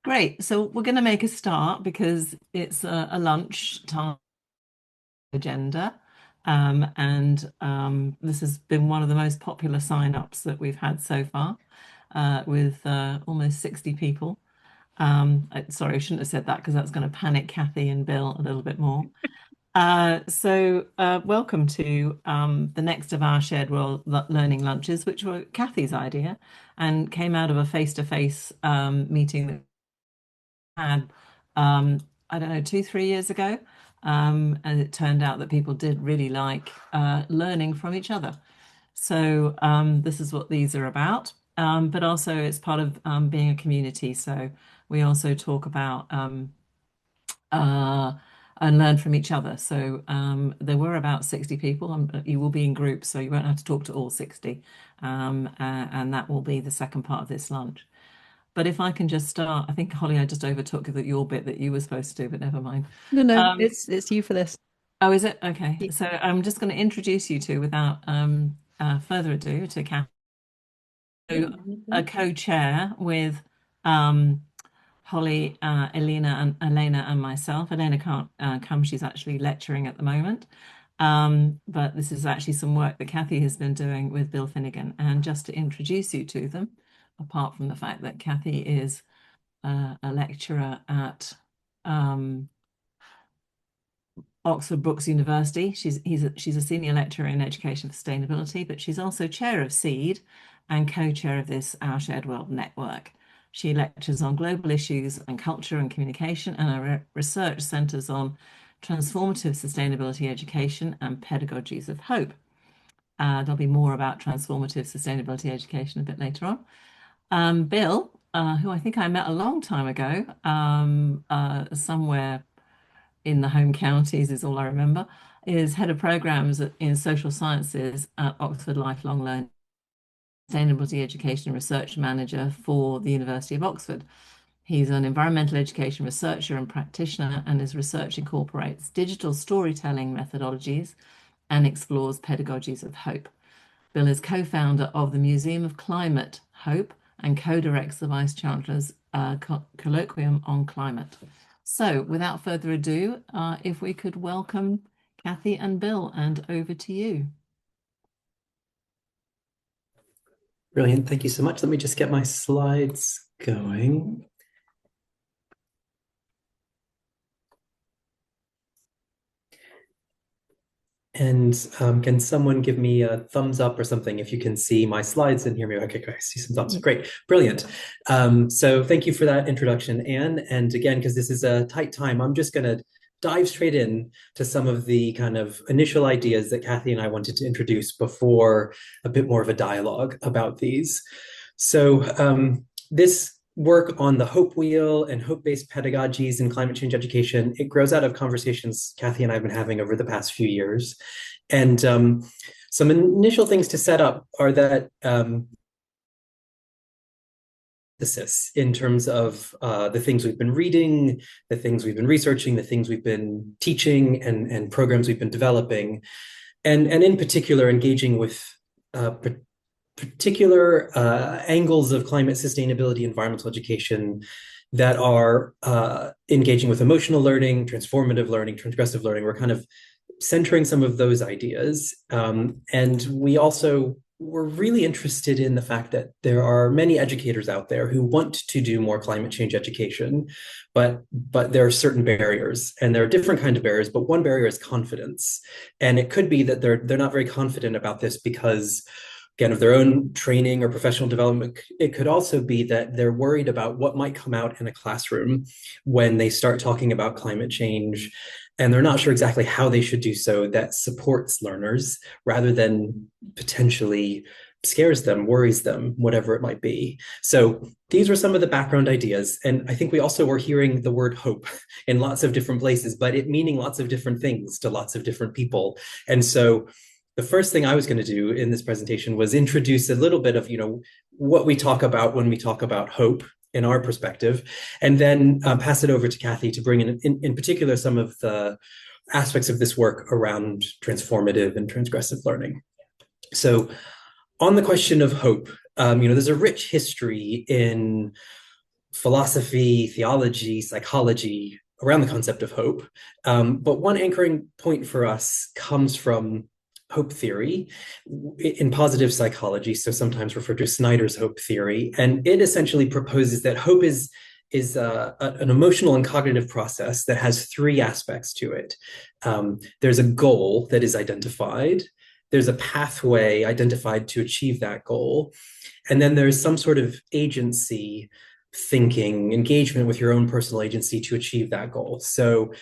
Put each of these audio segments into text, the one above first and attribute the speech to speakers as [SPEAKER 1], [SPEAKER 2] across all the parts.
[SPEAKER 1] Great. So we're going to make a start because it's a lunch time agenda. And this has been one of the most popular sign-ups that we've had so far, with almost 60 people. Sorry, I shouldn't have said that because that's going to panic Cathy and Bill a little bit more. Welcome to the next of our shared world learning lunches, which were Cathy's idea and came out of a face-to-face meeting that had, I don't know, 2, 3 years ago. And it turned out that people did really like learning from each other. So this is what these are about. But also it's part of being a community. So we also talk about uh, and learn from each other. So there were about 60 people. You will be in groups, so you won't have to talk to all 60. And that will be the second part of this lunch. But if I can just start, I think Holly, I just overtook your bit that you were supposed to do, but never mind.
[SPEAKER 2] No, no,
[SPEAKER 1] Um,
[SPEAKER 2] it's you for this.
[SPEAKER 1] oh, is it? Okay.
[SPEAKER 2] Yeah.
[SPEAKER 1] So I'm just going to introduce you two without further ado to Cathy, a co-chair with um, Holly, Elena, and Elena and myself. Elena can't come; she's actually lecturing at the moment. But this is actually some work that Cathy has been doing with Bill Finnegan. And just to introduce you to them, apart from the fact that Cathy is a lecturer at um, Oxford Brookes University. She's a senior lecturer in education sustainability, but she's also chair of SEED and co-chair of this Our Shared World network. She lectures on global issues and culture and communication, and her research centres on transformative sustainability education and pedagogies of hope. There'll be more about transformative sustainability education a bit later on. Bill, who I think I met a long time ago, somewhere in the home counties is all I remember, is head of programs in social sciences at Oxford Lifelong Learning, sustainability education research manager for the University of Oxford. He's an environmental education researcher and practitioner, and his research incorporates digital storytelling methodologies and explores pedagogies of hope. Bill is co-founder of the Museum of Climate Hope and co-directs the Vice Chancellor's colloquium on climate. So without further ado, if we could welcome Cathy and Bill, and over to you.
[SPEAKER 3] Brilliant. Thank you so much. Let me just get my slides going. And can someone give me a thumbs up or something if you can see my slides and hear me? Okay, great. I see some thumbs. Great. Brilliant. So thank you for that introduction, Anne. And again, because this is a tight time, I'm just going to dive straight in to some of the kind of initial ideas that Cathy and I wanted to introduce before a bit more of a dialogue about these. So this work on the hope wheel and hope-based pedagogies in climate change education, it grows out of conversations Cathy and I have been having over the past few years. And some initial things to set up are that in terms of the things we've been reading, the things we've been researching, the things we've been teaching, and programs we've been developing, and in particular engaging with particular angles of climate sustainability, environmental education that are engaging with emotional learning, transformative learning, transgressive learning. We're kind of centering some of those ideas. And we also were really interested in the fact that there are many educators out there who want to do more climate change education, but there are certain barriers, and there are different kinds of barriers, but one barrier is confidence. And it could be that they're not very confident about this because, again, of their own training or professional development. It could also be that they're worried about what might come out in a classroom when they start talking about climate change, and they're not sure exactly how they should do so that supports learners rather than potentially scares them, worries them, whatever it might be. So these were some of the background ideas. And I think we also were hearing the word hope in lots of different places, but it meaning lots of different things to lots of different people. And so the first thing I was going to do in this presentation was introduce a little bit of, what we talk about when we talk about hope in our perspective, and then pass it over to Cathy to bring in particular, some of the aspects of this work around transformative and transgressive learning. So on the question of hope, there's a rich history in philosophy, theology, psychology around the concept of hope. But one anchoring point for us comes from hope theory in positive psychology, so sometimes referred to as Snyder's hope theory. And it essentially proposes that hope is an emotional and cognitive process that has three aspects to it. There's a goal that is identified, there's a pathway identified to achieve that goal, and then there's some sort of agency, thinking, engagement with your own personal agency to achieve that goal. So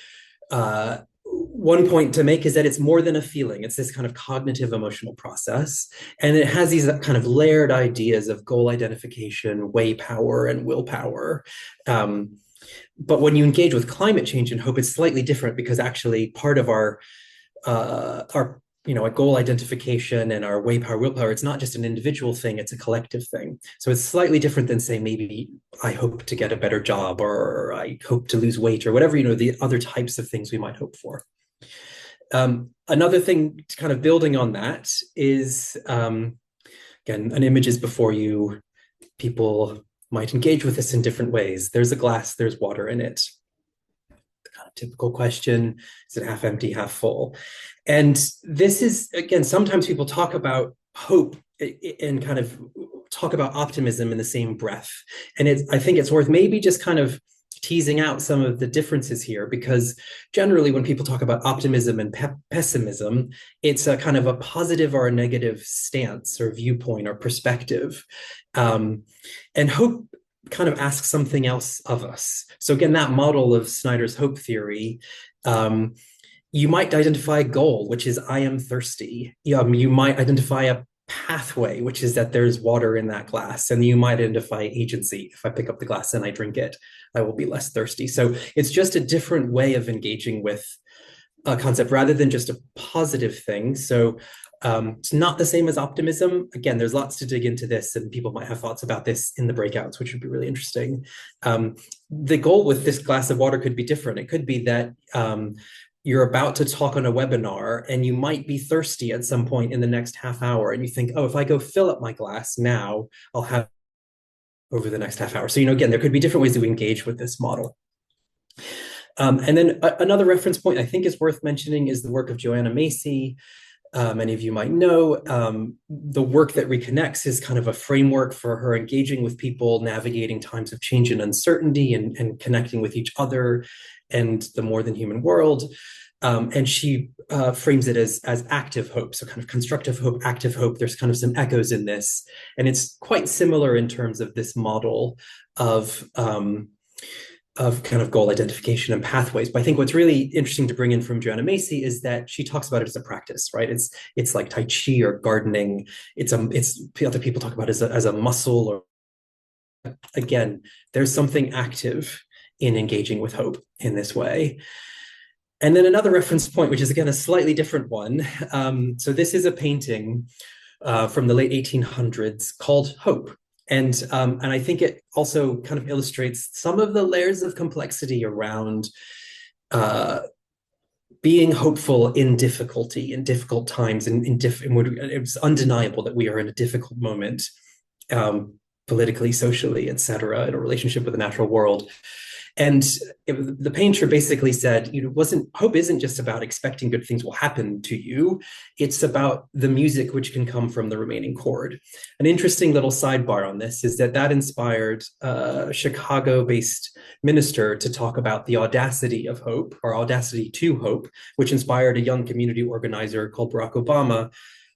[SPEAKER 3] one point to make is that it's more than a feeling. It's this kind of cognitive emotional process. And it has these kind of layered ideas of goal identification, way power, and willpower. But when you engage with climate change and hope, it's slightly different, because actually part of our a goal identification and our way power, willpower, it's not just an individual thing, it's a collective thing. So it's slightly different than, say, maybe I hope to get a better job, or I hope to lose weight, or whatever, the other types of things we might hope for. Another thing, kind of building on that, is, again, an image is before you. People might engage with this in different ways. There's a glass, there's water in it. Kind of typical question, is it half empty, half full? And this is, again, sometimes people talk about hope and kind of talk about optimism in the same breath. And I think it's worth maybe just kind of teasing out some of the differences here, because generally when people talk about optimism and pessimism, it's a kind of a positive or a negative stance or viewpoint or perspective. And hope kind of asks something else of us. So again, that model of Snyder's hope theory, you might identify a goal, which is I am thirsty. You might identify a pathway, which is that there's water in that glass. And you might identify agency. If I pick up the glass and I drink it, I will be less thirsty. So it's just a different way of engaging with a concept rather than just a positive thing. So it's not the same as optimism. Again, there's lots to dig into this, and people might have thoughts about this in the breakouts, which would be really interesting. The goal with this glass of water could be different. It could be that you're about to talk on a webinar and you might be thirsty at some point in the next half hour, and you think, oh, if I go fill up my glass now, I'll have over the next half hour. So, again, there could be different ways that we engage with this model. And then another reference point I think is worth mentioning is the work of Joanna Macy. Many of you might know the work that reconnects is kind of a framework for her engaging with people, navigating times of change and uncertainty, and connecting with each other and the more than human world. And she frames it as active hope, so kind of constructive hope, active hope. There's kind of some echoes in this, and it's quite similar in terms of this model of kind of goal identification and pathways. But I think what's really interesting to bring in from Joanna Macy is that she talks about it as a practice, right? It's like Tai Chi or gardening. It's other people talk about it as a muscle. Or again, there's something active in engaging with hope in this way. And then another reference point, which is again a slightly different one. So this is a painting from the late 1800s called Hope. And I think it also kind of illustrates some of the layers of complexity around being hopeful in difficulty, in difficult times, it's undeniable that we are in a difficult moment, politically, socially, et cetera, in a relationship with the natural world. And the painter basically said, hope isn't just about expecting good things will happen to you. It's about the music which can come from the remaining chord. An interesting little sidebar on this is that inspired a Chicago-based minister to talk about the audacity of hope, or audacity to hope, which inspired a young community organizer called Barack Obama,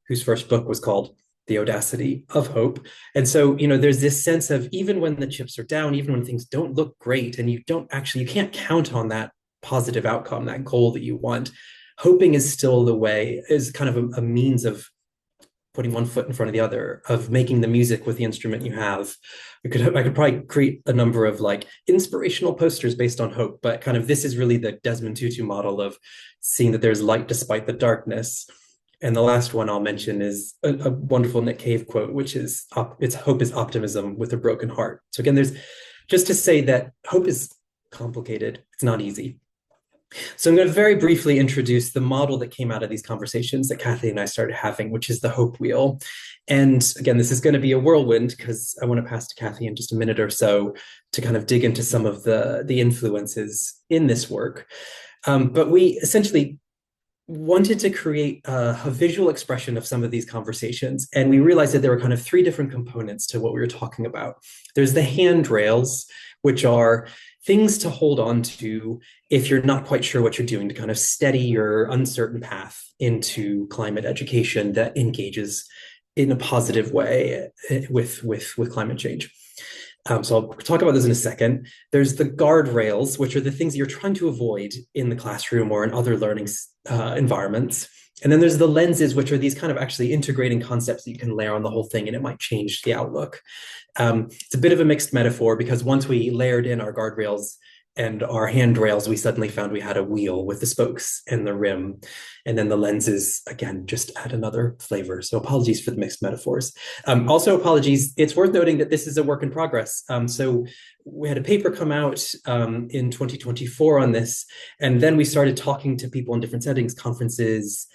[SPEAKER 3] whose first book was called The Audacity of Hope. And so, there's this sense of, even when the chips are down, even when things don't look great, and you can't count on that positive outcome, that goal that you want, hoping is still the way, is kind of a means of putting one foot in front of the other, of making the music with the instrument you have. I could probably create a number of inspirational posters based on hope, but kind of this is really the Desmond Tutu model of seeing that there's light despite the darkness. And the last one I'll mention is a wonderful Nick Cave quote, which is, "It's hope is optimism with a broken heart." So again, there's just to say that hope is complicated. It's not easy. So I'm going to very briefly introduce the model that came out of these conversations that Cathy and I started having, which is the hope wheel. And again, this is going to be a whirlwind because I want to pass to Cathy in just a minute or so to kind of dig into some of the influences in this work. But we essentially wanted to create a visual expression of some of these conversations. And we realized that there were kind of three different components to what we were talking about. There's the handrails, which are things to hold on to if you're not quite sure what you're doing to kind of steady your uncertain path into climate education that engages in a positive way with climate change. So I'll talk about this in a second. There's the guardrails, which are the things you're trying to avoid in the classroom or in other learning environments. And then there's the lenses, which are these kind of actually integrating concepts that you can layer on the whole thing, and it might change the outlook. It's a bit of a mixed metaphor because once we layered in our guardrails and our handrails, we suddenly found we had a wheel with the spokes and the rim. And then the lenses, again, just add another flavor. So apologies for the mixed metaphors. Also apologies, it's worth noting that this is a work in progress. So we had a paper come out in 2024 on this, and then we started talking to people in different settings, conferences,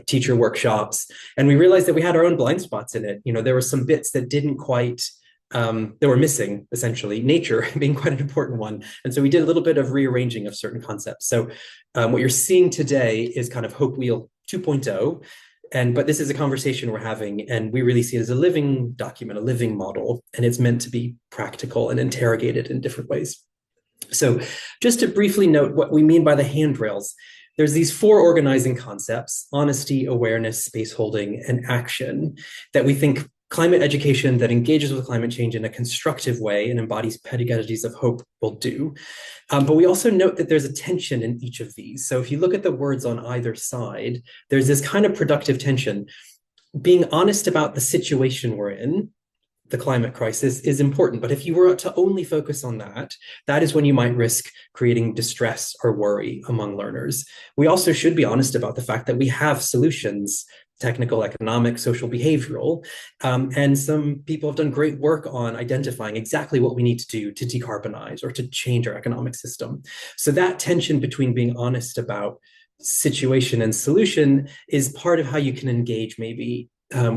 [SPEAKER 3] teacher workshops, and we realized that we had our own blind spots in it. You know, there were some bits that didn't quite that were missing, essentially, nature being quite an important one. And so we did a little bit of rearranging of certain concepts. So what you're seeing today is kind of Hope Wheel 2.0. But this is a conversation we're having, and we really see it as a living document, a living model, and it's meant to be practical and interrogated in different ways. So just to briefly note what we mean by the handrails, there's these four organizing concepts: honesty, awareness, space holding, and action, that we think climate education that engages with climate change in a constructive way and embodies pedagogies of hope will do. But we also note that there's a tension in each of these. So if you look at the words on either side, there's this kind of productive tension. Being honest about the situation we're in, the climate crisis, is important. But if you were to only focus on that, that is when you might risk creating distress or worry among learners. We also should be honest about the fact that we have solutions: technical, economic, social, behavioral. And some people have done great work on identifying exactly what we need to do to decarbonize or to change our economic system. So that tension between being honest about situation and solution is part of how you can engage maybe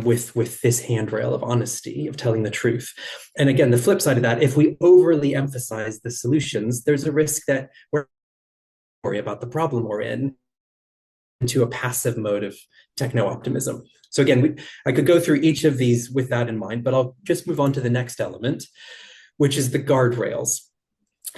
[SPEAKER 3] with this handrail of honesty, of telling the truth. And again, the flip side of that, if we overly emphasize the solutions, there's a risk that we're worried about the problem we're in, into a passive mode of techno-optimism. So again, I could go through each of these with that in mind, but I'll just move on to the next element, which is the guardrails.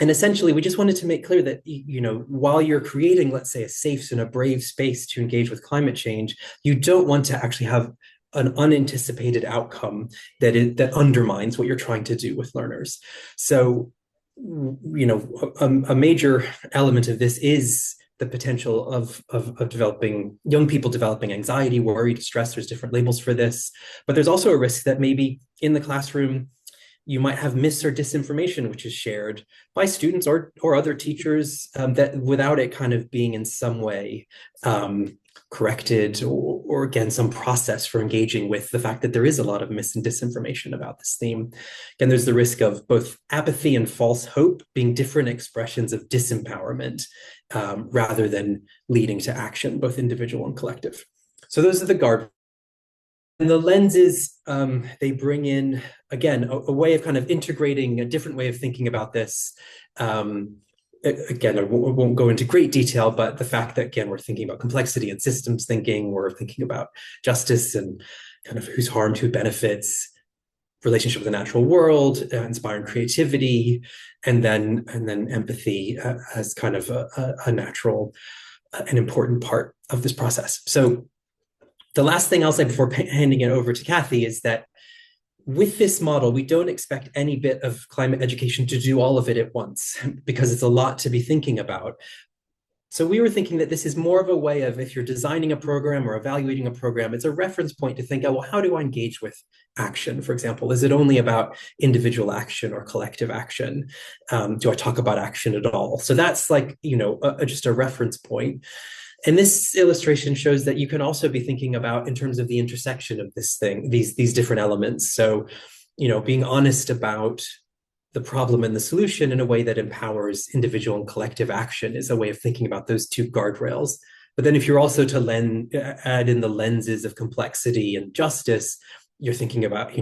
[SPEAKER 3] And essentially, we just wanted to make clear that, you know, while you're creating, let's say, a safe and a brave space to engage with climate change, you don't want to actually have an unanticipated outcome that undermines what you're trying to do with learners. So, you know, a major element of this is the potential of developing young people developing anxiety, worry, distress. There's different labels for this, but there's also a risk that maybe in the classroom you might have mis or disinformation which is shared by students or other teachers, that without it kind of being in some way corrected or again some process for engaging with the fact that there is a lot of mis and disinformation about this theme. Again, there's the risk of both apathy and false hope being different expressions of disempowerment, rather than leading to action, both individual and collective. So those are the guard. And the lenses, they bring in, again, a way of kind of integrating a different way of thinking about this. Again, I won't go into great detail, but the fact that, again, we're thinking about complexity and systems thinking, we're thinking about justice and kind of who's harmed, who benefits, relationship with the natural world, inspiring creativity, and then empathy as kind of a natural, an important part of this process. So the last thing I'll say before handing it over to Cathy is that with this model, we don't expect any bit of climate education to do all of it at once, because it's a lot to be thinking about. So we were thinking that this is more of a way of, if you're designing a program or evaluating a program, it's a reference point to think, oh, well, how do I engage with action? For example, is it only about individual action or collective action? Do I talk about action at all? So that's like, you know, just a reference point. And this illustration shows that you can also be thinking about in terms of the intersection of this thing, these different elements. So, you know, being honest about the problem and the solution in a way that empowers individual and collective action is a way of thinking about those two guardrails. But then if you're also to add in the lenses of complexity and justice, you're thinking about,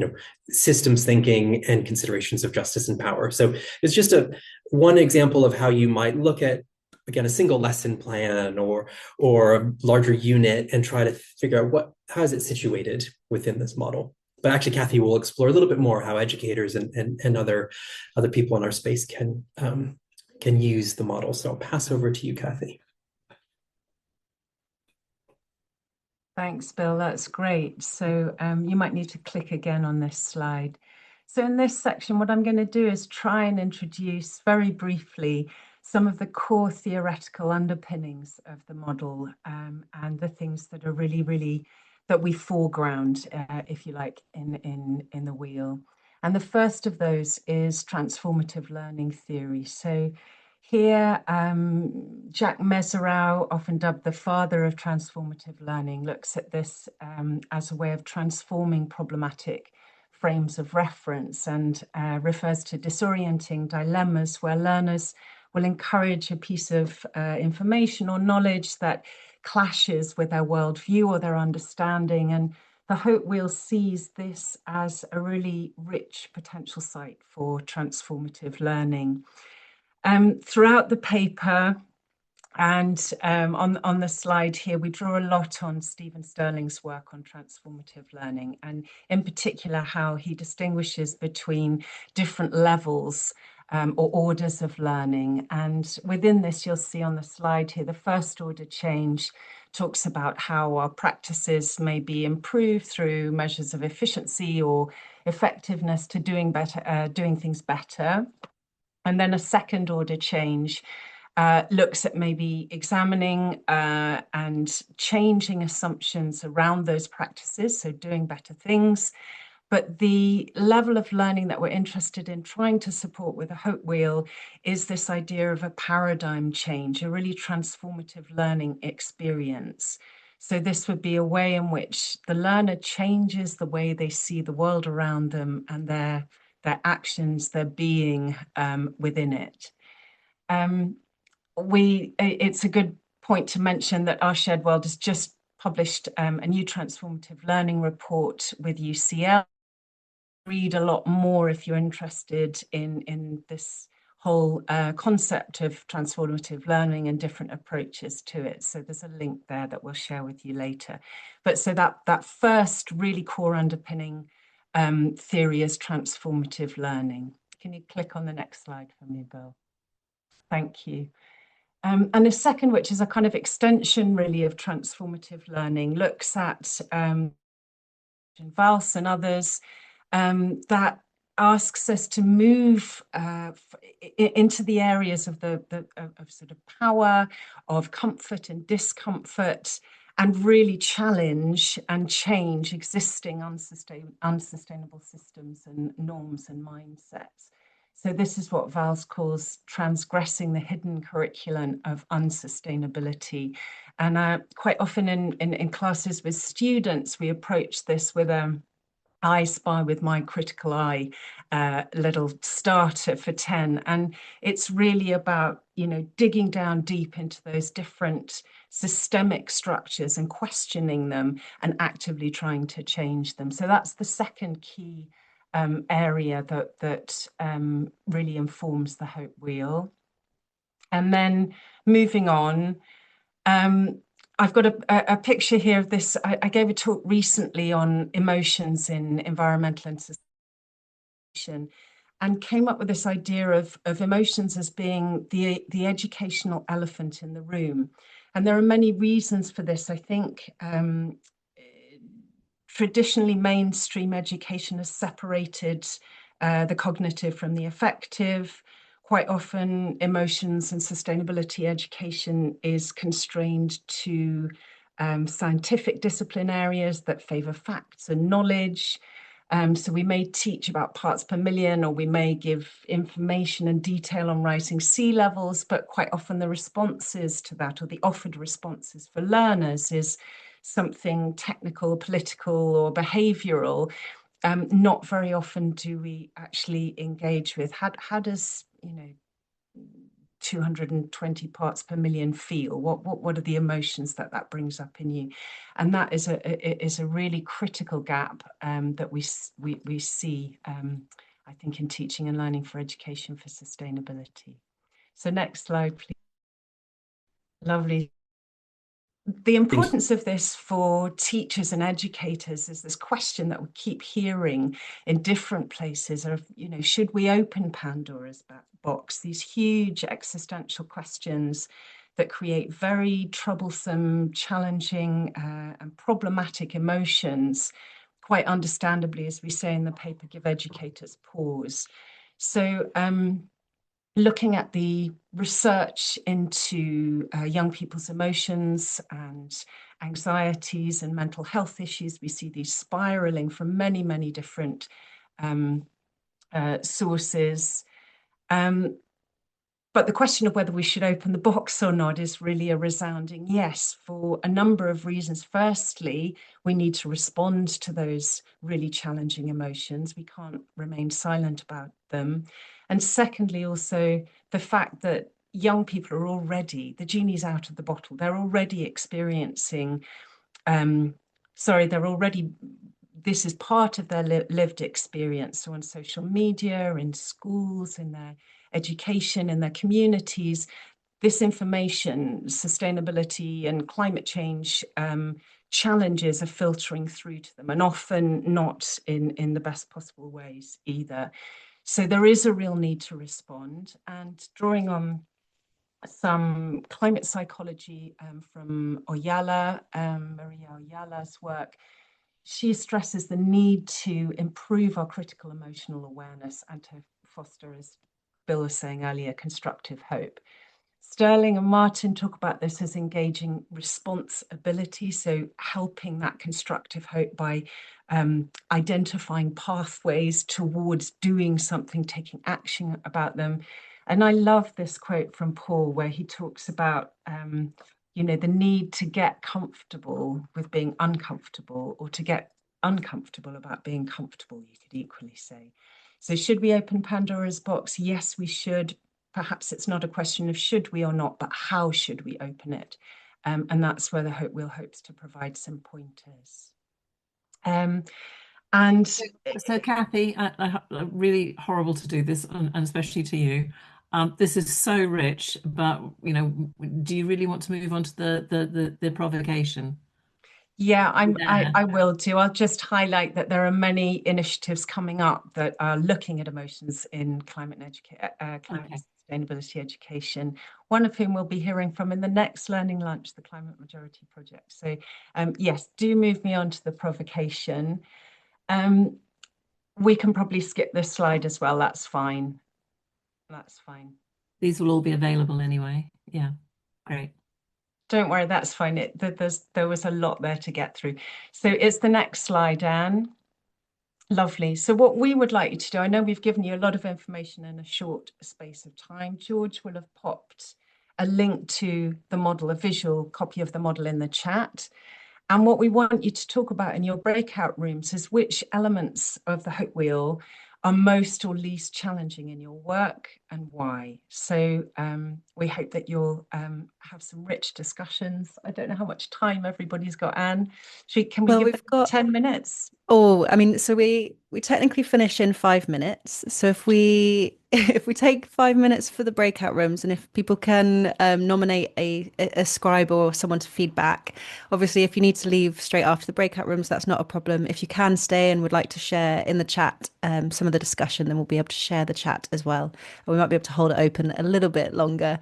[SPEAKER 3] systems thinking and considerations of justice and power. So it's just one example of how you might look at, again, a single lesson plan or a larger unit and try to figure out how is it situated within this model. But actually, Cathy will explore a little bit more how educators and other people in our space can use the model. So I'll pass over to you, Cathy.
[SPEAKER 2] Thanks, Bill. That's great. So you might need to click again on this slide. So in this section, what I'm going to do is try and introduce very briefly some of the core theoretical underpinnings of the model and the things that are really that we foreground, if you like, in the wheel. And the first of those is transformative learning theory. So here, Jacques Meserau, often dubbed the father of transformative learning, looks at this as a way of transforming problematic frames of reference and refers to disorienting dilemmas where learners will encourage a piece of information or knowledge that clashes with their worldview or their understanding. And the Hope Wheel sees this as a really rich potential site for transformative learning. Throughout the paper and on the slide here, we draw a lot on Stephen Sterling's work on transformative learning, and in particular how he distinguishes between different levels or orders of learning. And within this, you'll see on the slide here, the first order change talks about how our practices may be improved through measures of efficiency or effectiveness to doing things better. And then a second order change looks at maybe examining and changing assumptions around those practices, so doing better things. But the level of learning that we're interested in trying to support with the Hope Wheel is this idea of a paradigm change, a really transformative learning experience. So this would be a way in which the learner changes the way they see the world around them and their actions, their being within it. It's a good point to mention that Our Shared World has just published a new transformative learning report with UCL. Read a lot more if you're interested in this whole concept of transformative learning and different approaches to it. So there's a link there that we'll share with you later. But so that first really core underpinning theory is transformative learning. Can you click on the next slide for me, Bill? Thank you. And a second, which is a kind of extension really of transformative learning, looks at Valls and others that asks us to move into the areas of of sort of power, of comfort and discomfort, and really challenge and change existing unsustainable systems and norms and mindsets. So this is what Valls calls transgressing the hidden curriculum of unsustainability. And quite often in classes with students, we approach this with I Spy with My Critical Eye little starter for 10. And it's really about, digging down deep into those different systemic structures and questioning them and actively trying to change them. So that's the second key area that really informs the Hope Wheel. And then moving on, I've got a picture here of this. I gave a talk recently on emotions in environmental and sustainability and came up with this idea of emotions as being the educational elephant in the room. And there are many reasons for this. I think traditionally mainstream education has separated the cognitive from the affective. Quite often emotions and sustainability education is constrained to scientific discipline areas that favor facts and knowledge. So we may teach about parts per million, or we may give information and detail on rising sea levels, but quite often the responses to that, or the offered responses for learners, is something technical, political, or behavioral. not very often do we actually engage with. How does, 220 parts per million feel? What are the emotions that brings up in you? And that is a really critical gap that we see, I think, in teaching and learning for education for sustainability. So next slide, please. Lovely. The importance of this for teachers and educators is this question that we keep hearing in different places of, should we open Pandora's box? These huge existential questions that create very troublesome, challenging, and problematic emotions, quite understandably, as we say in the paper, give educators pause. So, looking at the research into young people's emotions and anxieties and mental health issues, we see these spiraling from many, many different sources. But the question of whether we should open the box or not is really a resounding yes, for a number of reasons. Firstly, we need to respond to those really challenging emotions. We can't remain silent about them. And secondly, also the fact that young people are already, the genie's out of the bottle. They're already experiencing, this is part of their lived experience. So on social media, in schools, in their education, in their communities, this information, sustainability and climate change challenges are filtering through to them, and often not in the best possible ways either. So there is a real need to respond, and drawing on some climate psychology from Maria Oyala's work, she stresses the need to improve our critical emotional awareness and to foster, as Bill was saying earlier, constructive hope. Sterling and Martin talk about this as engaging responsibility, so helping that constructive hope by identifying pathways towards doing something, taking action about them. And I love this quote from Paul where he talks about the need to get comfortable with being uncomfortable, or to get uncomfortable about being comfortable, you could equally say. So should we open Pandora's box? Yes, we should. Perhaps it's not a question of should we or not, but how should we open it? And that's where the Wheel hopes to provide some pointers. And
[SPEAKER 1] so Cathy, really horrible to do this, and especially to you. This is so rich, but do you really want to move on to the provocation?
[SPEAKER 2] Yeah, I will do. I'll just highlight that there are many initiatives coming up that are looking at emotions in climate sustainability education, one of whom we'll be hearing from in the next Learning Lunch, the Climate Majority Project. So yes, do move me on to the provocation. We can probably skip this slide as well. That's fine. That's fine.
[SPEAKER 1] These will all be available anyway. Yeah, great.
[SPEAKER 2] Don't worry, that's fine. There was a lot there to get through. So it's the next slide, Anne. Lovely. So what we would like you to do, I know we've given you a lot of information in a short space of time. George will have popped a link to the model, a visual copy of the model in the chat. And what we want you to talk about in your breakout rooms is which elements of the Hope Wheel are most or least challenging in your work and why. So we hope that you'll have some rich discussions. I don't know how much time everybody's got, Anne. Can we give them 10 minutes?
[SPEAKER 4] Oh, I mean, so we technically finish in 5 minutes. So if we take 5 minutes for the breakout rooms, and if people can nominate a scribe or someone to feedback, obviously if you need to leave straight after the breakout rooms, that's not a problem. If you can stay and would like to share in the chat some of the discussion, then we'll be able to share the chat as well. And we might be able to hold it open a little bit longer,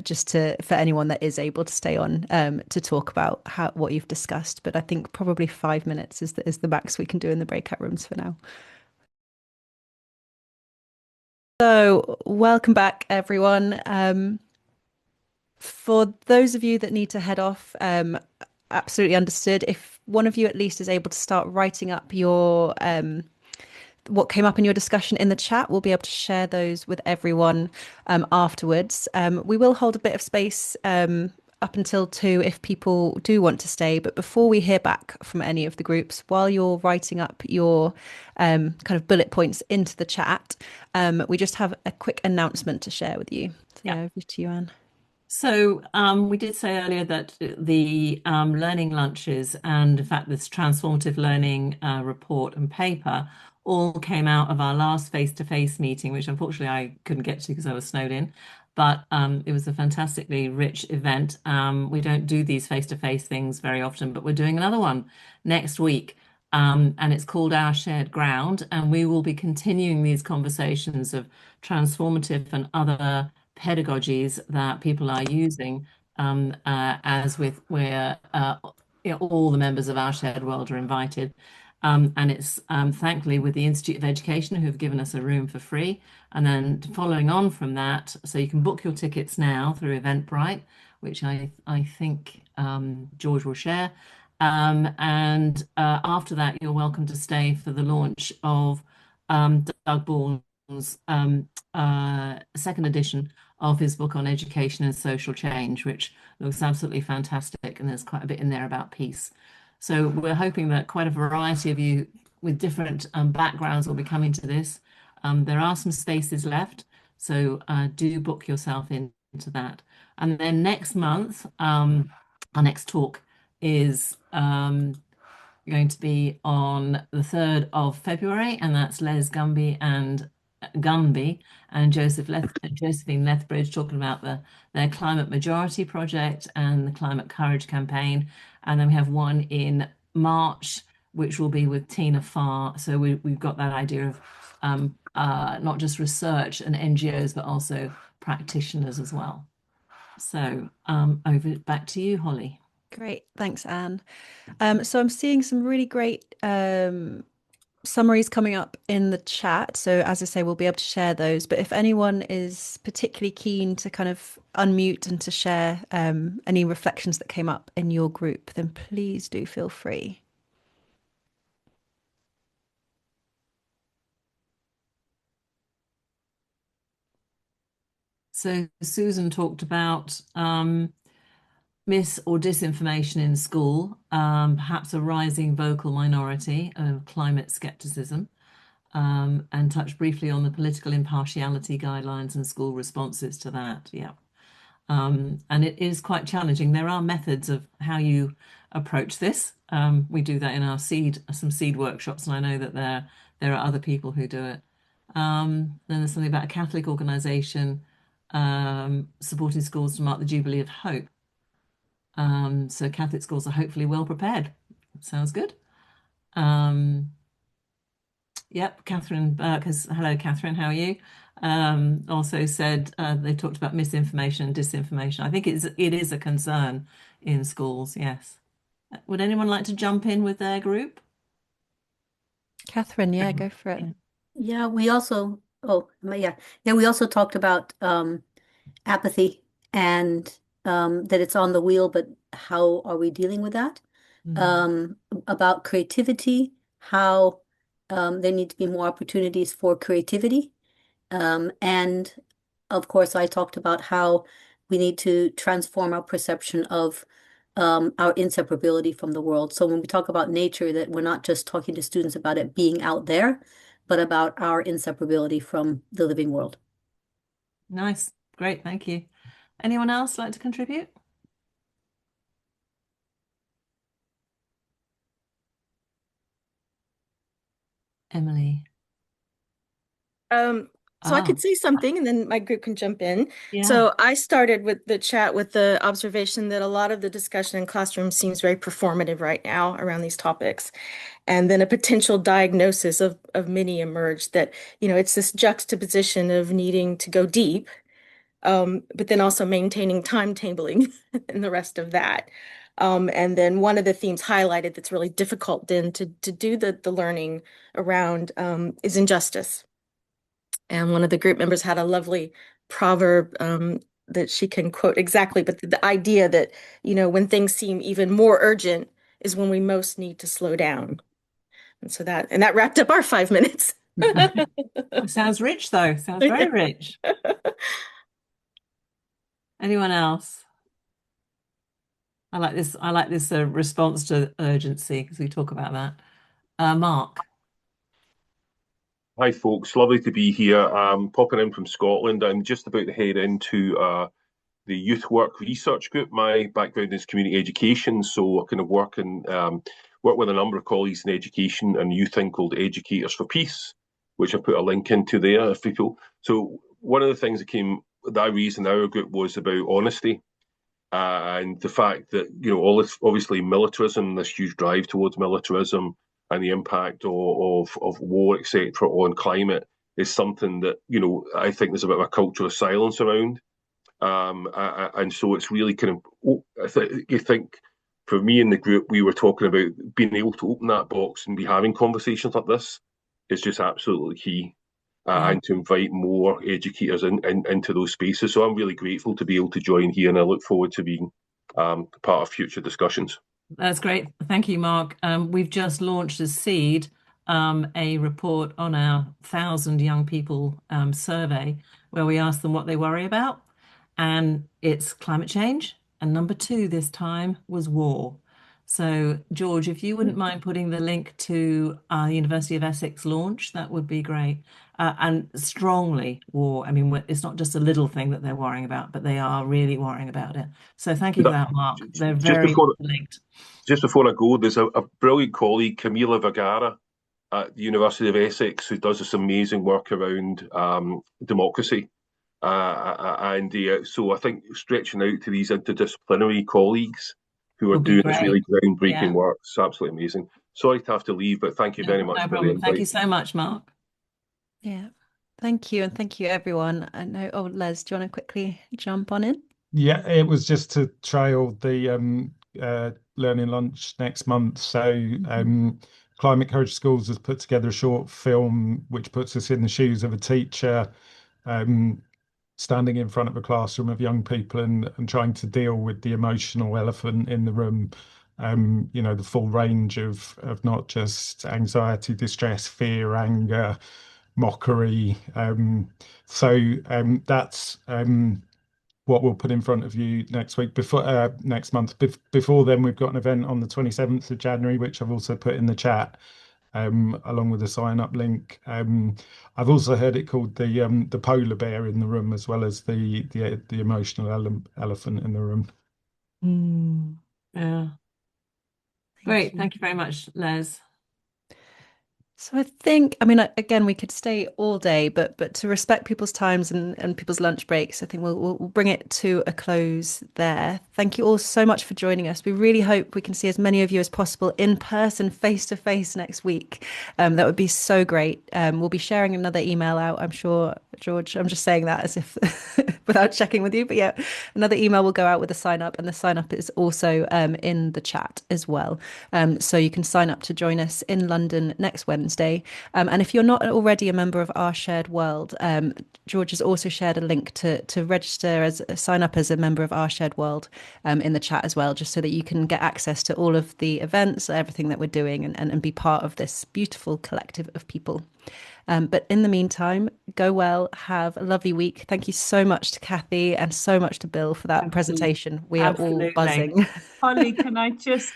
[SPEAKER 4] just for anyone that is able to stay on to talk about what you've discussed. But I think probably 5 minutes is the max we can do in the breakout rooms for now. So welcome back, everyone. For those of you that need to head off, absolutely understood. If one of you at least is able to start writing up your what came up in your discussion in the chat, we'll be able to share those with everyone afterwards. We will hold a bit of space up until 2 if people do want to stay. But before we hear back from any of the groups, while you're writing up your kind of bullet points into the chat, we just have a quick announcement to share with you. So
[SPEAKER 1] Yeah.
[SPEAKER 4] over to you, Anne.
[SPEAKER 1] So we did say earlier that the learning lunches and in fact this transformative learning report and paper all came out of our last face-to-face meeting, which unfortunately I couldn't get to because I was snowed in. But it was a fantastically rich event. We don't do these face-to-face things very often, but we're doing another one next week. And it's called Our Shared Ground. And we will be continuing these conversations of transformative and other pedagogies that people are using as with where all the members of Our Shared World are invited. And it's thankfully with the Institute of Education who have given us a room for free. And then following on from that, so you can book your tickets now through Eventbrite, which I think George will share. And after that, you're welcome to stay for the launch of Doug Bourne's second edition of his book on education and social change, which looks absolutely fantastic. And there's quite a bit in there about peace. So we're hoping that quite a variety of you with different backgrounds will be coming to this. There are some spaces left, so do book yourself into that. And then next month, our next talk is going to be on the 3rd of February, and that's Les Gumby and Josephine Lethbridge talking about their Climate Majority project and the Climate Courage campaign. And then we have one in March, which will be with Tina Farr. So we've got that idea of not just research and NGOs, but also practitioners as well. So over back to you, Holly.
[SPEAKER 4] Great, thanks, Anne. So I'm seeing some really great summaries coming up in the chat. So as I say, we'll be able to share those. But if anyone is particularly keen to kind of unmute and to share any reflections that came up in your group, then please do feel free.
[SPEAKER 1] So Susan talked about mis or disinformation in school, perhaps a rising vocal minority of climate skepticism, and touched briefly on the political impartiality guidelines and school responses to that. Yeah. And it is quite challenging. There are methods of how you approach this. We do that in our some seed workshops, and I know that there are other people who do it. Then there's something about a Catholic organisation supporting schools to mark the Jubilee of Hope. So Catholic schools are hopefully well prepared. Sounds good. Yep, Catherine Burke hello, Catherine, how are you? Also said they talked about misinformation and disinformation. I think it is a concern in schools, yes. Would anyone like to jump in with their group?
[SPEAKER 4] Catherine, yeah, go for it.
[SPEAKER 5] Yeah, we also we also talked about apathy and that it's on the wheel, but how are we dealing with that? About creativity, how there need to be more opportunities for creativity. And of course, I talked about how we need to transform our perception of our inseparability from the world. So when we talk about nature, that we're not just talking to students about it being out there, but about our inseparability from the living world.
[SPEAKER 1] Nice. Great. Thank you. Anyone else like to contribute? Emily.
[SPEAKER 6] So I could say something and then my group can jump in.
[SPEAKER 1] Yeah.
[SPEAKER 6] So I started with the chat with the observation that a lot of the discussion in classrooms seems very performative right now around these topics. And then a potential diagnosis of many emerged that, it's this juxtaposition of needing to go deep, but then also maintaining timetabling and the rest of that. And then one of the themes highlighted that's really difficult then to do the learning around is injustice. And one of the group members had a lovely proverb that she can quote exactly, but the idea that, when things seem even more urgent is when we most need to slow down. And so that wrapped up our 5 minutes.
[SPEAKER 1] Sounds rich, though. Sounds very rich. Anyone else? I like this response to urgency because we talk about that. Mark.
[SPEAKER 7] Hi, folks. Lovely to be here. Popping in from Scotland. I'm just about to head into the Youth Work Research Group. My background is community education, so I kind of work with a number of colleagues in education and a youth thing called Educators for Peace, which I put a link into there if people. So one of the things that I raised in our group was about honesty. And the fact that, all this, obviously militarism, this huge drive towards militarism and the impact of war, etc., on climate is something that, I think there's a bit of a culture of silence around. And so it's really kind of, I think for me in the group, we were talking about being able to open that box and be having conversations like this is just absolutely key. And to invite more educators into those spaces. So I'm really grateful to be able to join here, and I look forward to being part of future discussions.
[SPEAKER 1] That's great. Thank you, Mark. We've just launched as Seed a report on our 1,000 young people survey where we ask them what they worry about. And it's climate change. And number 2 this time was war. So, George, if you wouldn't mind putting the link to our University of Essex launch, that would be great. And strongly war. I mean, it's not just a little thing that they're worrying about, but they are really worrying about it. So thank you for that, Mark. They're very linked.
[SPEAKER 7] Just before I go, there's a brilliant colleague, Camila Vergara, at the University of Essex, who does this amazing work around democracy. So I think stretching out to these interdisciplinary colleagues who are doing this really groundbreaking work, it's absolutely amazing. Sorry to have to leave, but thank you very much for the invite.
[SPEAKER 1] Thank you so much, Mark.
[SPEAKER 4] Yeah, thank you. And thank you, everyone. I know, Les, do you want to quickly jump on in?
[SPEAKER 8] Yeah, it was just to trail the learning lunch next month. So Climate Courage Schools has put together a short film which puts us in the shoes of a teacher standing in front of a classroom of young people and trying to deal with the emotional elephant in the room. The full range of not just anxiety, distress, fear, anger, mockery. That's what we'll put in front of you next month. Before then, we've got an event on the 27th of January, which I've also put in the chat, along with a sign-up link. I've also heard it called the polar bear in the room, as well as the emotional elephant in the room.
[SPEAKER 1] Yeah. Great. Thank you very much, Les.
[SPEAKER 4] So I think, again, we could stay all day, but to respect people's times and people's lunch breaks, I think we'll bring it to a close there. Thank you all so much for joining us. We really hope we can see as many of you as possible in person, face to face next week. That would be so great. We'll be sharing another email out, I'm sure, George. I'm just saying that as if without checking with you, but yeah, another email will go out with a sign up, and the sign up is also in the chat as well. So you can sign up to join us in London next Wednesday. And if you're not already a member of Our Shared World, George has also shared a link to register sign up as a member of Our Shared World in the chat as well, just so that you can get access to all of the events, everything that we're doing, and be part of this beautiful collective of people. But in the meantime, go well, have a lovely week. Thank you so much to Cathy and so much to Bill for that presentation. We are all buzzing.
[SPEAKER 2] Holly, can I just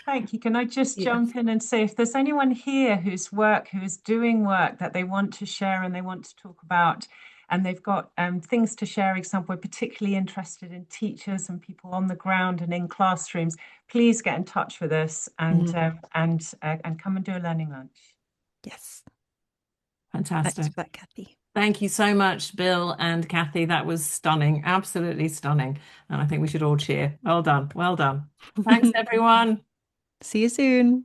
[SPEAKER 2] jump in and say, if there's anyone here who is doing work that they want to share and they want to talk about, and they've got things to share, example, we're particularly interested in teachers and people on the ground and in classrooms, please get in touch with us and come and do a learning lunch.
[SPEAKER 4] Yes.
[SPEAKER 1] Fantastic.
[SPEAKER 4] Thanks for that, Cathy.
[SPEAKER 1] Thank you so much, Bill and Cathy. That was stunning, absolutely stunning. And I think we should all cheer. Well done. Well done. Thanks, everyone.
[SPEAKER 4] See you soon.